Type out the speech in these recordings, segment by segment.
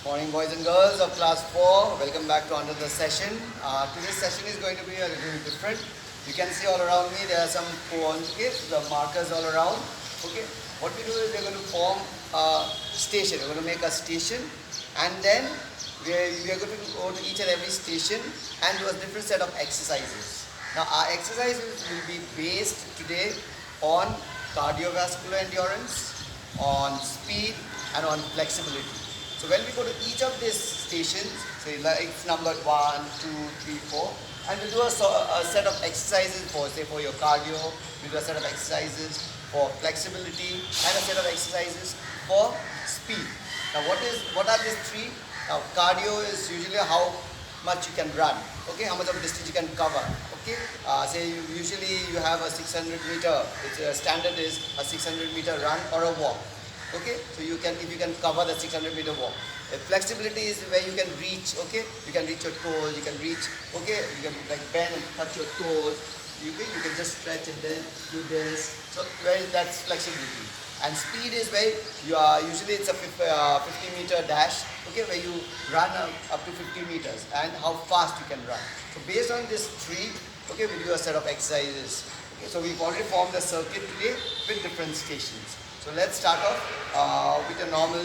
Morning, boys and girls of class 4. Welcome back to another session. Today's session is going to be a little different. You can see all around me there are some cones, okay, the markers all around. Okay, what we do is we're going to form a station. We're going to make a station, and then we are going to go to each and every station and do a different set of exercises. Now, our exercises will be based today on cardiovascular endurance, on speed, and on flexibility. So when we go to each of these stations, say like it's numbered 1, 2, 3, 4, and we do a set of exercises for, say, for your cardio, we do a set of exercises for flexibility, and a set of exercises for speed. Now what are these three? Now cardio is usually how much you can run, okay, how much of distance you can cover, okay. Say usually you have a 600 meter, its standard is a 600 meter run or a walk. Okay, so you can, if you can cover the 600 meter walk. Flexibility is where you can reach, okay, you can reach your toes, you can reach, okay, you can like bend and touch your toes, you can just stretch and then do this. So where that's flexibility. And speed is where you are, usually it's a 50 meter dash, okay, where you run up to 50 meters and how fast you can run. So based on this three, okay, we do a set of exercises. Okay, so we've already formed a circuit today with different stations. So let's start off with a normal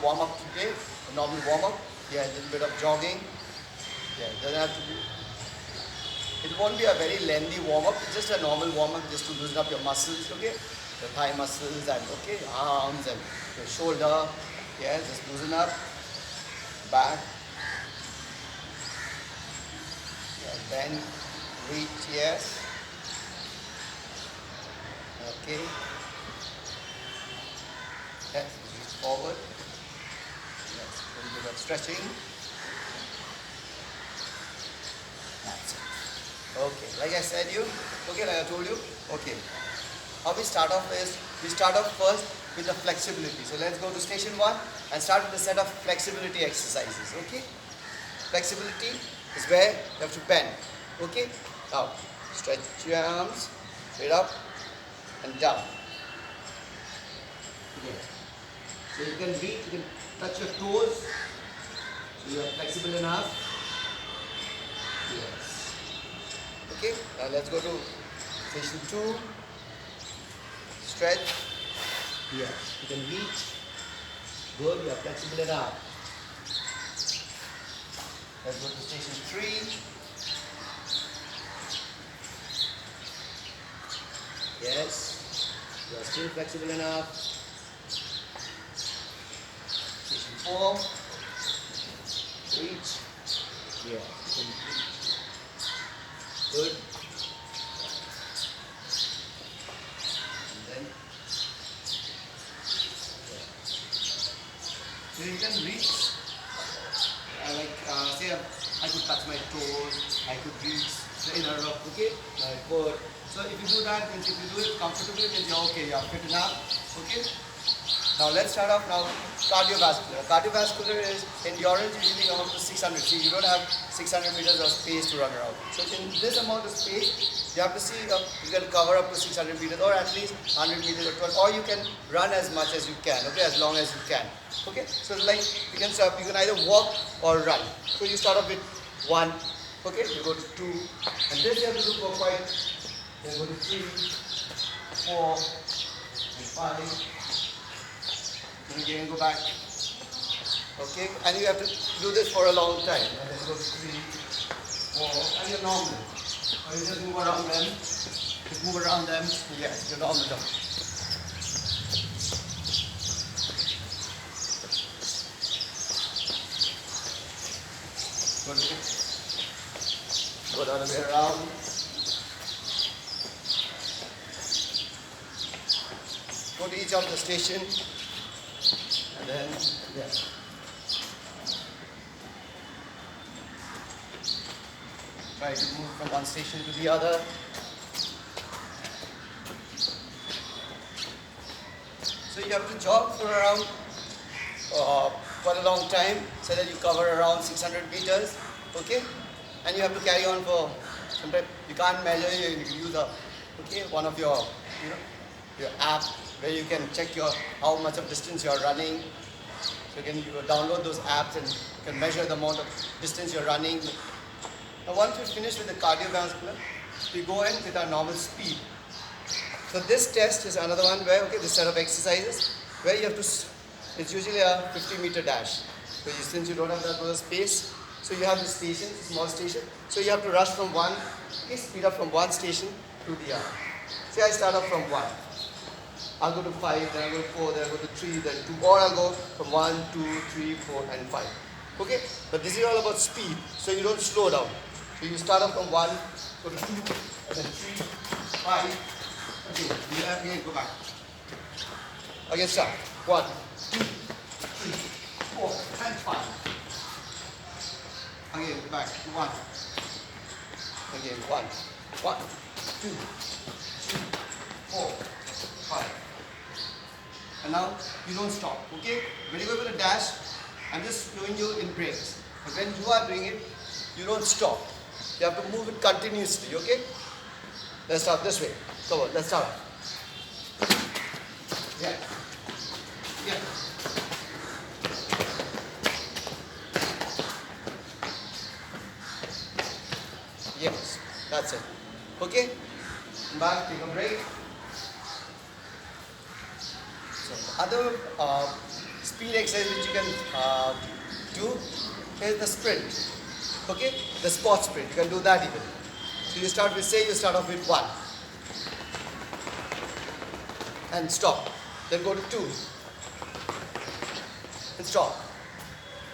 warm-up today. A normal warm-up. Yeah, a little bit of jogging. Yeah, it doesn't have to be. It won't be a very lengthy warm-up. It's just a normal warm-up just to loosen up your muscles, okay? The thigh muscles and, okay, arms and your shoulder. Yeah, just loosen up. Back. Yeah, bend. Reach, yes. Okay. Yes, reach forward. Yes, a little bit of stretching. That's it. Okay, like I said like I told you, okay. How we start off is, we start off first with the flexibility. So let's go to station 1 and start with a set of flexibility exercises, okay. Flexibility is where you have to bend, okay. Now, stretch your arms, straight up and down. Okay. So you can reach, you can touch your toes. So you are flexible enough. Yes. Okay, now let's go to station 2. Stretch. Yes. You can reach. Good, you are flexible enough. Let's go to station 3. Yes. You are still flexible enough. 4, reach, yeah, good, and then, yeah. So you can reach, say I could touch my toes, I could reach the inner rock, okay, my foot. So if you do that, means if you do it comfortably, means you're okay, you're fit enough, okay. Now let's start off now cardiovascular. Cardiovascular is endurance usually around to 600. See, you don't have 600 meters of space to run around. So in this amount of space, you have to see you can cover up to 600 meters or at least 100 meters or you can run as much as you can. Okay, as long as you can. Okay, so like you can either walk or run. So you start off with 1. Okay, you go to 2, and this you have to do for quite. Then go to 3, 4, and 5. And again go back. Okay, and you have to do this for a long time. And then go 3, 4, and you're normal. Or you just move around them. Just move around them. Yes, you're normal now. Go the other way around. Go to each of the station. And then, yeah. Try to move from one station to the other. So you have to jog for around quite a long time so that you cover around 600 meters, okay? And you have to carry on for, sometimes you can't measure, you use one of your, your app where you can check how much of distance you are running. So you can download those apps and you can measure the amount of distance you're running. Now once we finish with the cardiovascular, we go in with our normal speed. So this test is another one where, okay, this set of exercises where you have to, it's usually a 50-meter dash. So since you don't have that much space, so you have this station, small station. So you have to rush from one, okay, speed up from one station to the other. Say I start off from 1. I'll go to 5, then I'll go to 4, then I'll go to 3, then 2, or I'll go from 1, 2, 3, 4, and 5. Okay? But this is all about speed, so you don't slow down. So you start off from 1, go to 2, and then 3, 5. Okay, do that again, go back. Again, start. 1, 2, 3, 4, and 5. Again, back. 1. Again, 1, 1, 2, 3, 4, 5. And now you don't stop, okay? When you go for the dash, I'm just showing you in breaks. But when you are doing it, you don't stop. You have to move it continuously, okay? Let's start this way. Come on, let's start. Yeah. Yeah. Yes, that's it. Okay? Back, take a break. So other speed exercise which you can do is the sprint. Okay? The spot sprint. You can do that even. So you start with, say you start off with 1. And stop. Then go to 2. And stop.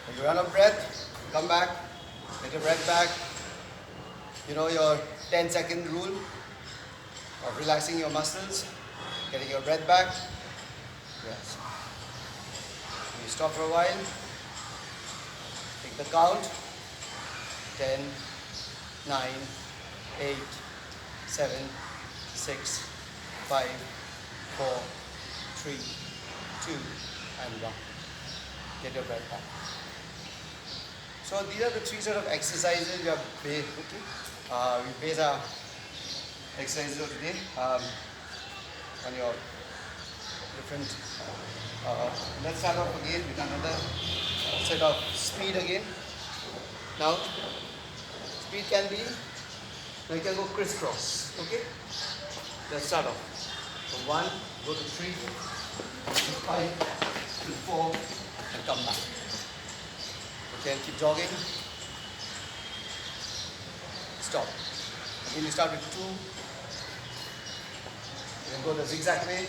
When you run out of breath, come back, get your breath back. You know your 10-second rule of relaxing your muscles, getting your breath back. Yes. You stop for a while. Take the count. 10, 9, 8, 7, 6, 5, 4, 3, 2, and 1. Get your breath back. So these are the 3 sort of exercises we have based. Okay. We base our exercises of today on your different. Let's start off again with another set of speed again. Now, speed can be, now you can go crisscross. Okay. Let's start off. From 1, go to 3, to 5, to 4, and come back. Okay, and keep jogging. Stop. Again, you start with 2. Then go the zigzag way. 2,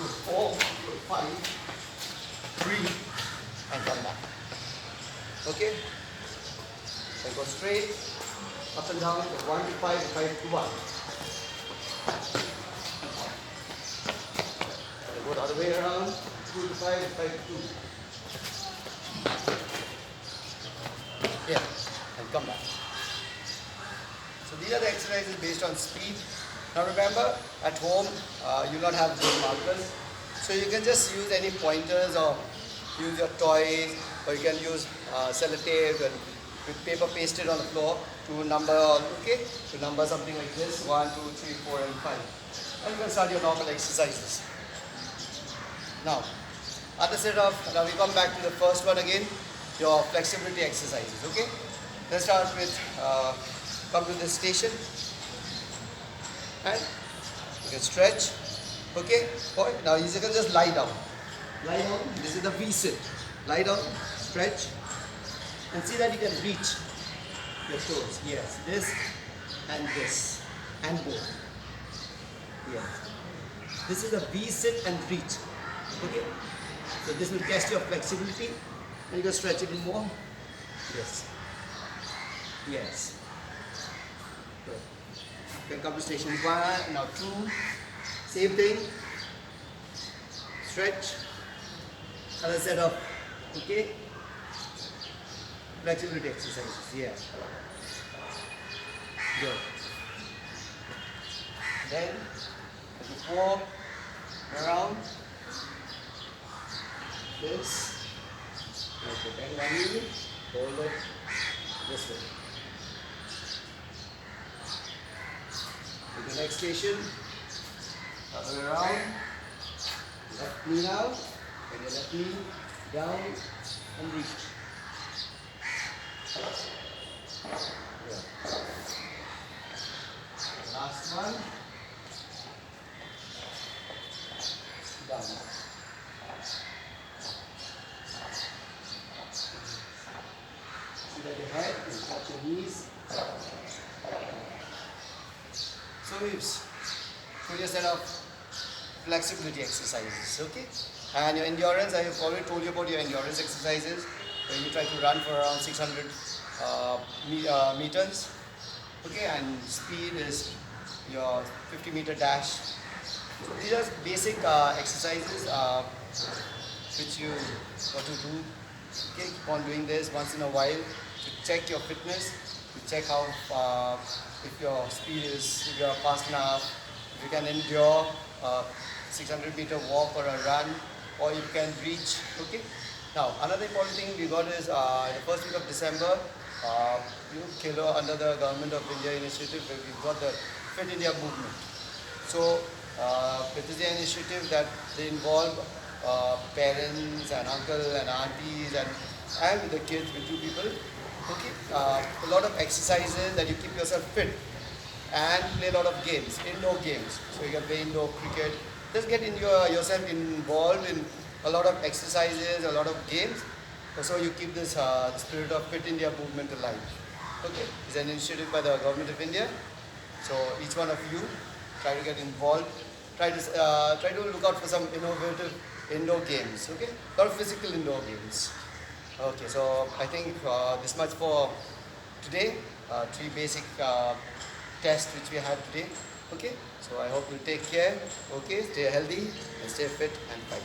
4, 5, 3, and come back. Okay? Then go straight, up and down, 1 to 5, 5 to 1. Then go the other way around, 2 to 5, 5 to 2. Yeah, and come back. So these are the exercises based on speed. Now remember, at home, you don't have those markers. So you can just use any pointers or use your toys, or you can use sellotape and with paper pasted on the floor to number, okay? To number something like this, 1, 2, 3, 4, and 5. And you can start your normal exercises. Now, other set of, now we come back to the first one again, your flexibility exercises, okay? Let's start with, come to this station, and you can stretch, okay? Alright, now you can just lie down. Lie down, this is the V-sit. Lie down, stretch, and see that you can reach your toes. Yes, this, and both. Yes. This is a V-sit and reach, okay? So this will test your flexibility, and you can stretch it more. Yes. Yes. Good. Then come to station 1, now 2. Same thing. Stretch. Other set of, okay? Flexibility exercises. Yeah. Good. Then, as you walk around, this. Okay, bend one knee, hold it this way. To the next station, other way around, left knee now, and your left knee down, and reach. Yeah. Last one. Done. See that your head, you touch your knees. So we've put your set of flexibility exercises, okay? And your endurance, I have already told you about your endurance exercises, where you try to run for around 600 meters, okay? And speed is your 50-meter dash. So these are basic exercises which you got to do. Okay, keep on doing this once in a while to check your fitness, to check how if your speed is, if you are fast enough, if you can endure a 600-meter walk or a run, or you can reach. Okay. Now another important thing we got is the first week of December, Khelo under the Government of India initiative, where we've got the Fit India movement. So it is the initiative that they involve parents and uncle and aunties and with the kids, with you people. Okay, a lot of exercises that you keep yourself fit and play a lot of games, indoor games. So you can play indoor cricket. Just get yourself involved in a lot of exercises, a lot of games. So you keep this spirit of Fit India movement alive. Okay, it's an initiative by the Government of India. So each one of you try to get involved. Try to look out for some innovative indoor games. Okay, a lot of physical indoor games. Okay, so I think this much for today. Three basic tests which we had today. Okay, so I hope you take care. Okay, stay healthy and stay fit and fight.